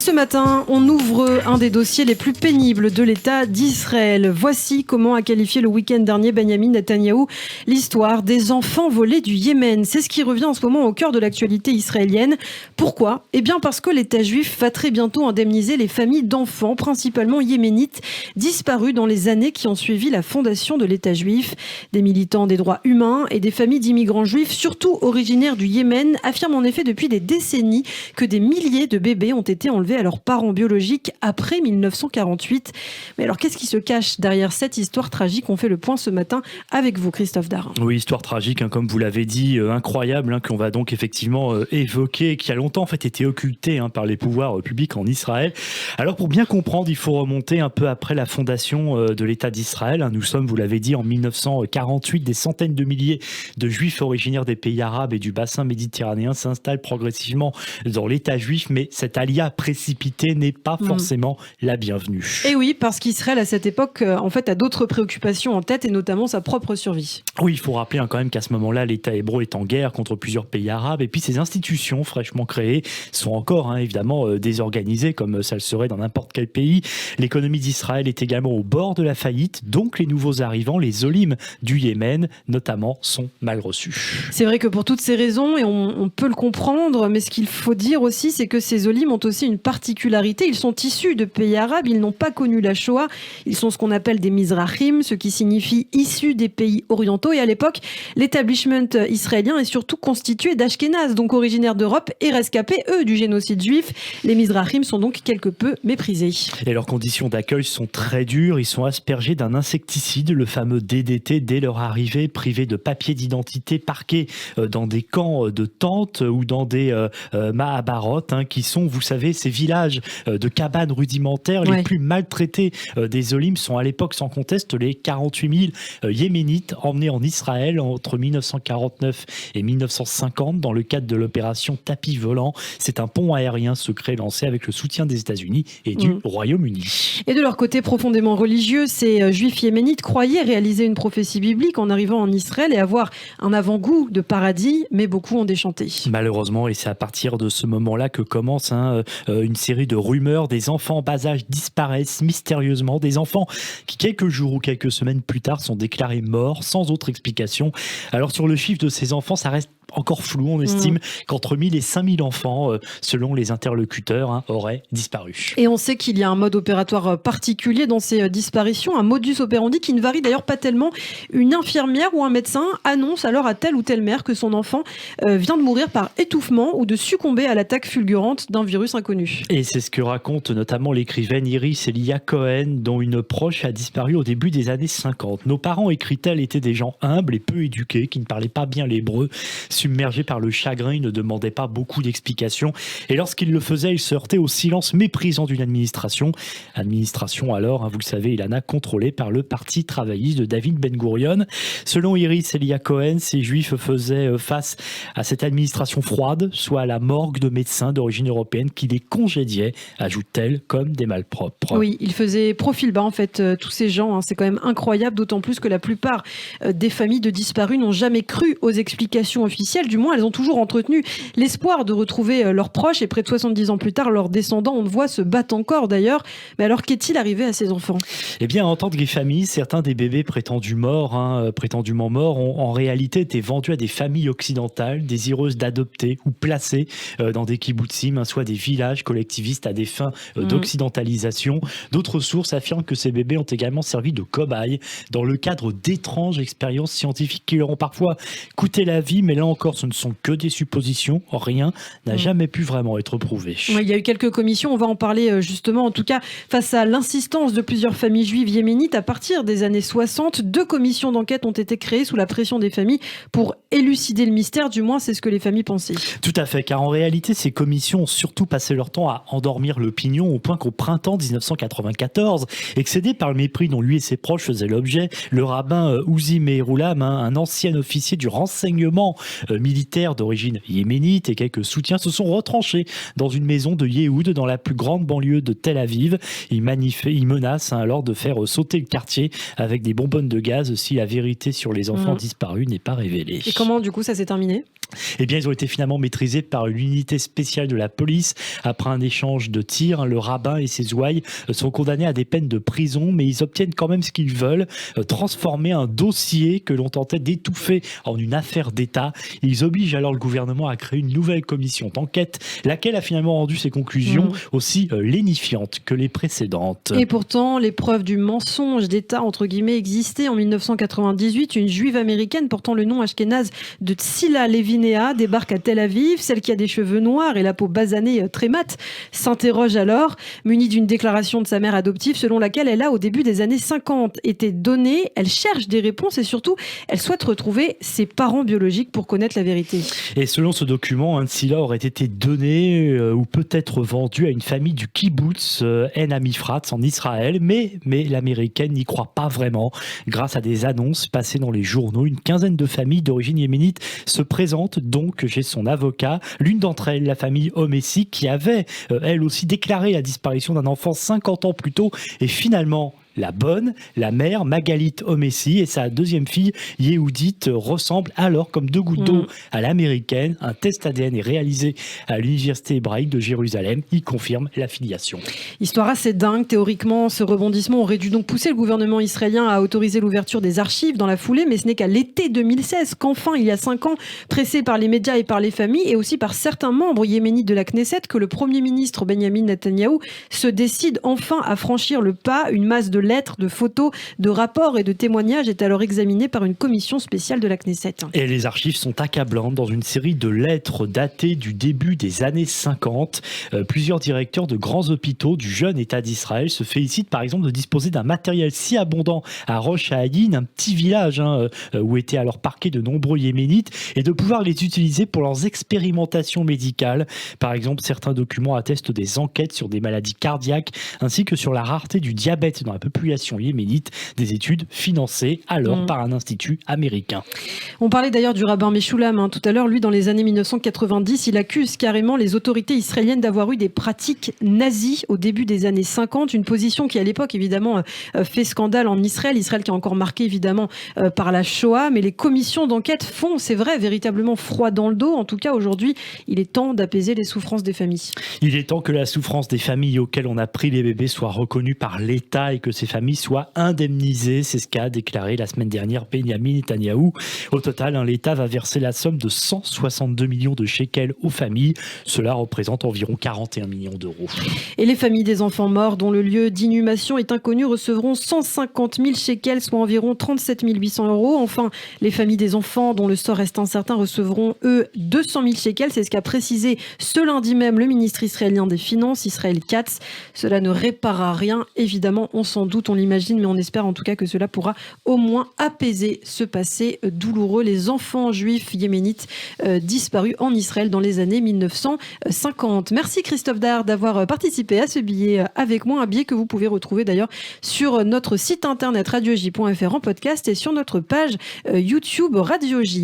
Ce matin, on ouvre un des dossiers les plus pénibles de l'État d'Israël. Voici comment a qualifié le week-end dernier Benjamin Netanyahou l'histoire des enfants volés du Yémen. C'est ce qui revient en ce moment au cœur de l'actualité israélienne. Pourquoi ? Eh bien parce que l'État juif va très bientôt indemniser les familles d'enfants, principalement yéménites, disparus dans les années qui ont suivi la fondation de l'État juif. Des militants des droits humains et des familles d'immigrants juifs, surtout originaires du Yémen, affirment en effet depuis des décennies que des milliers de bébés ont été enlevés à leurs parents biologiques après 1948. Mais alors, qu'est-ce qui se cache derrière cette histoire tragique ? On fait le point ce matin avec vous, Christophe Darin. Oui, histoire tragique, comme vous l'avez dit, incroyable, qu'on va donc effectivement évoquer, qui a longtemps en fait été occultée par les pouvoirs publics en Israël. Alors, pour bien comprendre, il faut remonter un peu après la fondation de l'État d'Israël. Nous sommes, vous l'avez dit, en 1948. Des centaines de milliers de juifs originaires des pays arabes et du bassin méditerranéen s'installent progressivement dans l'État juif, mais cette alia précipitée n'est pas forcément la bienvenue. Et oui, parce qu'Israël, à cette époque, en fait, a d'autres préoccupations en tête, et notamment sa propre survie. Oui, il faut rappeler quand même qu'à ce moment-là, l'État hébreu est en guerre contre plusieurs pays arabes, et puis ces institutions fraîchement créées sont encore évidemment désorganisées, comme ça le serait dans n'importe quel pays. L'économie d'Israël est également au bord de la faillite, donc les nouveaux arrivants, les olim du Yémen, notamment, sont mal reçus. C'est vrai que pour toutes ces raisons, et on peut le comprendre, mais ce qu'il faut dire aussi, c'est que ces olim ont aussi une particularité. Ils sont issus de pays arabes, ils n'ont pas connu la Shoah, ils sont ce qu'on appelle des Mizrahim, ce qui signifie issus des pays orientaux. Et à l'époque, l'établissement israélien est surtout constitué d'Ashkénazes, donc originaires d'Europe et rescapés, eux, du génocide juif. Les Mizrahim sont donc quelque peu méprisés. Et leurs conditions d'accueil sont très dures. Ils sont aspergés d'un insecticide, le fameux DDT, dès leur arrivée, privés de papier d'identité, parqués dans des camps de tentes ou dans des mahabarot, qui sont, vous savez, ces villages de cabanes rudimentaires les plus maltraités des olim sont à l'époque sans conteste les 48 000 yéménites emmenés en Israël entre 1949 et 1950 dans le cadre de l'opération Tapis Volant. C'est un pont aérien secret lancé avec le soutien des États-Unis et du Royaume-Uni. Et de leur côté profondément religieux, ces juifs yéménites croyaient réaliser une prophétie biblique en arrivant en Israël et avoir un avant-goût de paradis, mais beaucoup ont déchanté. Malheureusement, et c'est à partir de ce moment-là que commence une série de rumeurs. Des enfants en bas âge disparaissent mystérieusement. Des enfants qui, quelques jours ou quelques semaines plus tard, sont déclarés morts sans autre explication. Alors, sur le chiffre de ces enfants, ça reste encore flou. On estime qu'entre 1000 et 5000 enfants, selon les interlocuteurs, auraient disparu. Et on sait qu'il y a un mode opératoire particulier dans ces disparitions, un modus operandi qui ne varie d'ailleurs pas tellement. Une infirmière ou un médecin annonce alors à telle ou telle mère que son enfant vient de mourir par étouffement ou de succomber à l'attaque fulgurante d'un virus inconnu. Et c'est ce que raconte notamment l'écrivaine Iris Elia Cohen, dont une proche a disparu au début des années 50. Nos parents, écrit-elle, étaient des gens humbles et peu éduqués, qui ne parlaient pas bien l'hébreu. Submergés par le chagrin, ils ne demandaient pas beaucoup d'explications. Et lorsqu'ils le faisaient, ils se heurtaient au silence méprisant d'une administration. Administration alors, vous le savez, Ilana, contrôlée par le parti travailliste de David Ben Gourion. Selon Iris Elia Cohen, ces juifs faisaient face à cette administration froide, soit à la morgue de médecins d'origine européenne qui les congédiaient, ajoute-t-elle, comme des malpropres. Oui, ils faisaient profil bas en fait, tous ces gens. C'est quand même incroyable, d'autant plus que la plupart des familles de disparus n'ont jamais cru aux explications officielles. Du moins, elles ont toujours entretenu l'espoir de retrouver leurs proches, et près de 70 ans plus tard, leurs descendants, on le voit, se battent encore d'ailleurs. Mais alors, qu'est-il arrivé à ces enfants ? Eh bien, en tant que famille, certains des bébés prétendument morts, ont en réalité été vendus à des familles occidentales désireuses d'adopter ou placés dans des kibbutzim, soit des villages collectivistes à des fins d'occidentalisation. D'autres sources affirment que ces bébés ont également servi de cobayes dans le cadre d'étranges expériences scientifiques qui leur ont parfois coûté la vie, mais là encore, ce ne sont que des suppositions. Rien n'a jamais pu vraiment être prouvé. Oui, il y a eu quelques commissions, on va en parler justement. En tout cas, face à l'insistance de plusieurs familles juives yéménites, à partir des années 60, 2 commissions d'enquête ont été créées sous la pression des familles pour élucider le mystère. Du moins, c'est ce que les familles pensaient. Tout à fait, car en réalité, ces commissions ont surtout passé leur temps à endormir l'opinion, au point qu'au printemps 1994, excédé par le mépris dont lui et ses proches faisaient l'objet, le rabbin Uzi Mehiroulam, un ancien officier du renseignement militaires d'origine yéménite et quelques soutiens se sont retranchés dans une maison de Yehoud dans la plus grande banlieue de Tel Aviv. Ils menacent alors de faire sauter le quartier avec des bonbonnes de gaz si la vérité sur les enfants disparus n'est pas révélée. Et comment du coup ça s'est terminé ? Eh bien, ils ont été finalement maîtrisés par l'unité spéciale de la police. Après un échange de tirs, le rabbin et ses ouailles sont condamnés à des peines de prison, mais ils obtiennent quand même ce qu'ils veulent, transformer un dossier que l'on tentait d'étouffer en une affaire d'État. Ils obligent alors le gouvernement à créer une nouvelle commission d'enquête, laquelle a finalement rendu ses conclusions aussi lénifiantes que les précédentes. Et pourtant, les preuves du mensonge d'État, entre guillemets, existaient. En 1998, une juive américaine portant le nom ashkénaze de Tzila Levinéa débarque à Tel Aviv. Celle qui a des cheveux noirs et la peau basanée très mate s'interroge alors, munie d'une déclaration de sa mère adoptive selon laquelle elle a, au début des années 50, été donnée. Elle cherche des réponses et surtout, elle souhaite retrouver ses parents biologiques pour connaître la vérité. Et selon ce document, Tzila aurait été donné ou peut-être vendu à une famille du kibbutz En Amifrat en Israël, mais l'américaine n'y croit pas vraiment. Grâce à des annonces passées dans les journaux, une quinzaine de familles d'origine yéménite se présentent donc chez son avocat. L'une d'entre elles, la famille Homessi, qui avait elle aussi déclaré la disparition d'un enfant 50 ans plus tôt, et finalement la bonne, la mère Magalit Homessi et sa deuxième fille Yehudit ressemblent alors comme deux gouttes d'eau à l'américaine. Un test ADN est réalisé à l'université hébraïque de Jérusalem. Il confirme la filiation. Histoire assez dingue. Théoriquement, ce rebondissement aurait dû donc pousser le gouvernement israélien à autoriser l'ouverture des archives dans la foulée, mais ce n'est qu'à l'été 2016 qu'enfin, il y a 5 ans, pressé par les médias et par les familles et aussi par certains membres yéménites de la Knesset, que le Premier ministre Benjamin Netanyahou se décide enfin à franchir le pas. Une masse de lettres, de photos, de rapports et de témoignages est alors examinée par une commission spéciale de la Knesset. Et les archives sont accablantes. Dans une série de lettres datées du début des années 50, plusieurs directeurs de grands hôpitaux du jeune État d'Israël se félicitent par exemple de disposer d'un matériel si abondant à Rosh Haïn, un petit village où étaient alors parqués de nombreux Yéménites, et de pouvoir les utiliser pour leurs expérimentations médicales. Par exemple, certains documents attestent des enquêtes sur des maladies cardiaques ainsi que sur la rareté du diabète dans la population yéménite, des études financées alors par un institut américain. On parlait d'ailleurs du rabbin Meshulam tout à l'heure. Lui, dans les années 1990, il accuse carrément les autorités israéliennes d'avoir eu des pratiques nazies au début des années 50, une position qui à l'époque évidemment fait scandale en Israël qui est encore marqué évidemment par la Shoah, mais les commissions d'enquête font, c'est vrai, véritablement froid dans le dos. En tout cas, aujourd'hui, il est temps d'apaiser les souffrances des familles. Il est temps que la souffrance des familles auxquelles on a pris les bébés soit reconnue par l'État et que ces familles soient indemnisées. C'est ce qu'a déclaré la semaine dernière Benjamin Netanyahou. Au total, l'État va verser la somme de 162 millions de shekels aux familles. Cela représente environ 41 millions d'euros. Et les familles des enfants morts dont le lieu d'inhumation est inconnu recevront 150 000 shekels, soit environ 37 800 euros. Enfin, les familles des enfants dont le sort reste incertain recevront, eux, 200 000 shekels. C'est ce qu'a précisé ce lundi même le ministre israélien des Finances, Israël Katz. Cela ne réparera rien, évidemment, on s'en doute, on l'imagine, mais on espère en tout cas que cela pourra au moins apaiser ce passé douloureux. Les enfants juifs yéménites disparus en Israël dans les années 1950. Merci Christophe Dard d'avoir participé à ce billet avec moi, un billet que vous pouvez retrouver d'ailleurs sur notre site internet radioj.fr en podcast et sur notre page YouTube Radio J.